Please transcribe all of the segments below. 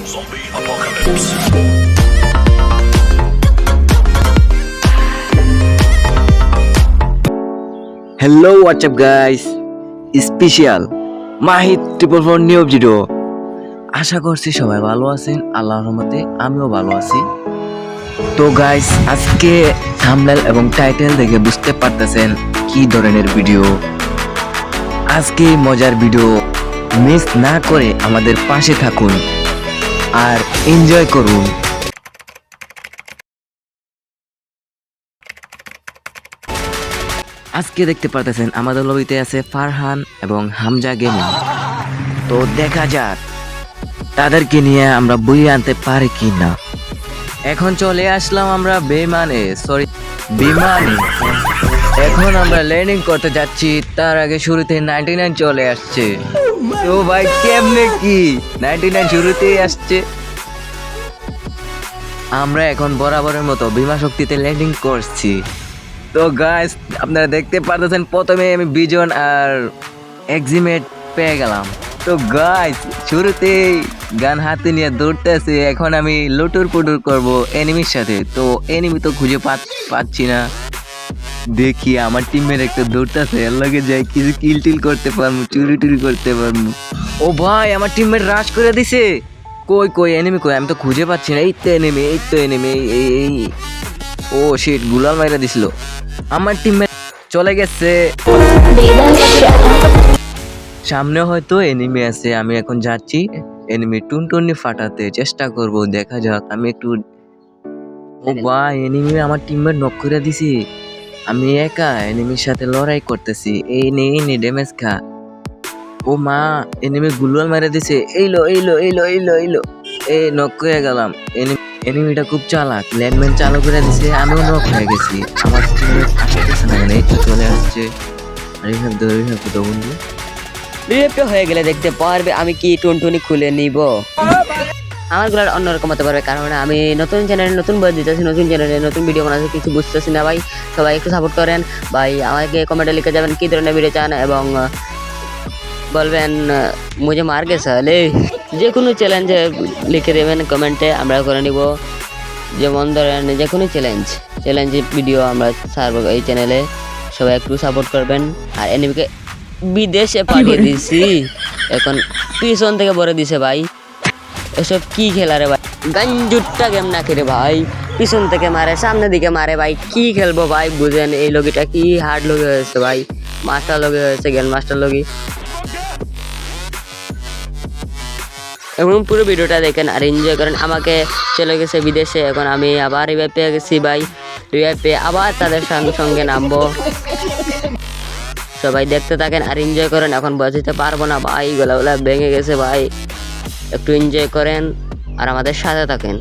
Zombie apocalypse. Hello, what's up guys? Special Mahid 444 new video. আশা করছি সবাই ভালো আছেন, আল্লাহর রহমতে আমিও ভালো আছি। তো গাইস, আজকে থাম্বনেল এবং টাইটেল দেখে বুঝতে পারতেছেন কি ধরনের ভিডিও। আজকে মজার ভিডিও মিস না করে আমাদের পাশে থাকুন আর এনজয় করুন। আজকে দেখতে পারতেছেন আমাদের লবিতে আছে ফারহান এবং হামজা গেমিং। তো দেখা যাক তাদেরকে নিয়ে আমরা বই আনতে পারি কি না। এখন চলে আসলাম আমরা বিমানে। এখন আমরা ল্যান্ডিং করতে যাচ্ছি, তার আগে শুরুতে 99 চলে আসছে। তো ভাই কেমনে কি 99 শুরুতেই আসছে। আমরা এখন বরাবরের মতো বিমা শক্তিতে ল্যান্ডিং করছি। তো গাইস, আপনারা দেখতে পারতেছেন প্রথমে আমি বিজন আর এক্সিমেট পেয়ে গেলাম। তো গাইস, শুরুতেই গান হাতে নিয়ে দৌড়তেছি। এখন আমি লুটুর পুটুর করব এনিমির সাথে। তো এনিমি তো খুঁজে পাচ্ছি না। দেখি আমার টিমের একটা দৌড়তেছে, এর লগে যাই কিছু কিল টিল করতে পারবো, চুরি টুরি করতে পারবো। ও ভাই, আমার টিমমেট রাশ করে দিছে। কই এনিমি কই? আমি তো খুঁজে পাচ্ছি না। এই তো এনিমি এই ও শিট, গুলাল মাইরা দিছিল। আমার টিমমেট চলে গেছে। সামনে হয়তো এনিমি আছে। আমি এখন যাচ্ছি এনিমি টুনটুনি ফাটাতে চেষ্টা করব। দেখা যাক। আমি একটু ও ভাই, এনিমি আমার টিমমেট নক করে দিছি। আমি একা এনিমির সাথে লড়াই করতেছি। এই নে ড্যামেজ খা। ও মা, এনিমি গুলাল মাইরা দিছে। এইলো এই নক করে গেলাম। এনিমিটা খুব চালাক, ল্যান্ডম্যান চালু করে দিছে। আমিও নক হয়ে গেছি। আমার টিমমেট আসতেছে না কেন? এই তো চলে আসছে। রিভাইভ তো বন্ধু। রিভাইভটা হয়ে গেলে দেখতে পারবে আমি কি টুনটুনি খুলে নিব। আমার গুলার অন্যরকম হতে পারবে, কারণ আমি নতুন চ্যানেলে নতুন বই দিতেছি, নতুন চ্যানেলে নতুন ভিডিও বানাচ্ছি, কিছু বুঝতেছি না ভাই। সবাই একটু সাপোর্ট করেন ভাই। আমাকে কমেন্টে লিখে যাবেন কী ধরনের ভিডিও চান এবং বলবেন মুঝে মার গে সালে। যে কোনো চ্যালেঞ্জে লিখে দেবেন কমেন্টে, আমরা করে নিব। যেমন ধরেন যে কোনো চ্যালেঞ্জ ভিডিও আমরা ছাড়বো এই চ্যানেলে। সবাই একটু সাপোর্ট করবেন। আর এনিমিকে বিদেশে পাঠিয়ে দিছি, এখন পিছন থেকে ভরে দিছে ভাই। এসব কি খেলা রে ভাই? গাঞ্জুটটা গেম না খেলে ভাই, পিছন থেকে মারে, সামনে দিকে মারে ভাই। কি খেলবো ভাই বুঝেন? এই লগিটা কি হার্ড লগি হয়েছে ভাই, মাস্টার লগি হয়েছে, গ্যান মাস্টার লগি। এবং পুরো ভিডিওটা দেখেন আর এনজয় করেন। আমাকে চলে গেছে বিদেশে, এখন আমি আবার রিভাইভ পেয়ে গেছি ভাই। রিভাইভ পেয়ে আবার তাদের সঙ্গে নামবো। সবাই দেখতে থাকেন আর এনজয় করেন। এখন বাজাতে পারবো না ভাই, গলা ভেঙে গেছে ভাই। একটু এনজয় করেন আর আমাদের সাথে থাকেন।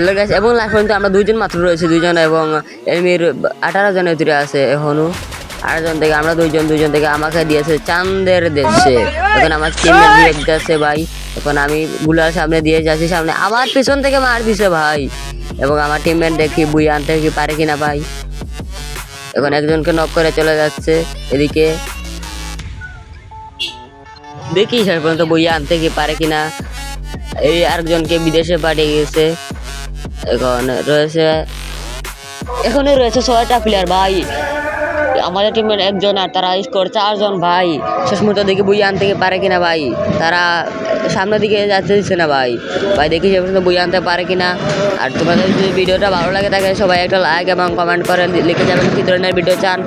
হ্যালো গাইস, এবং লাস্ট পর্যন্ত আমরা দুইজন মাত্র রয়েছে, দুইজন, এবং এনিমির 18 জনের ভিতরে আছে এখনো। 8 জন থেকে আমরা দুইজন থেকে আমাকে দিয়েছে চাঁদের দেশে। এখন আমার টিমমেট রিয়েক্ট আছে ভাই। এখন আমি গুলার সামনে দিয়ে যাচ্ছি, সামনে আবার পিছন থেকে মার দিছে ভাই। এবং আমার টিমমেট দেখি বুই আনতে কি পারে কিনা ভাই। এখন একজনকে নক করে চলে যাচ্ছে এদিকে, দেখি শেষ পর্যন্ত বই আনতে কি পারে কিনা। এই আরেকজনকে বিদেশে পাঠিয়ে গেছে। এখনই রয়েছে 6টা প্লেয়ার ভাই। আমাদের টিমের একজন আর তারা স্কোর 4 জন ভাই। শেষ মুহূর্তে দেখি বই আনতে পারে কিনা ভাই। তারা সামনের দিকে যাচ্ছে দিচ্ছে না ভাই। দেখি সে পর্যন্ত বই আনতে পারে কিনা। আর তোমাদের যদি ভিডিওটা ভালো লাগে থাকে সবাই একটা লাইক এবং কমেন্ট করে লিখে যাবেন কী ধরনের ভিডিও চান।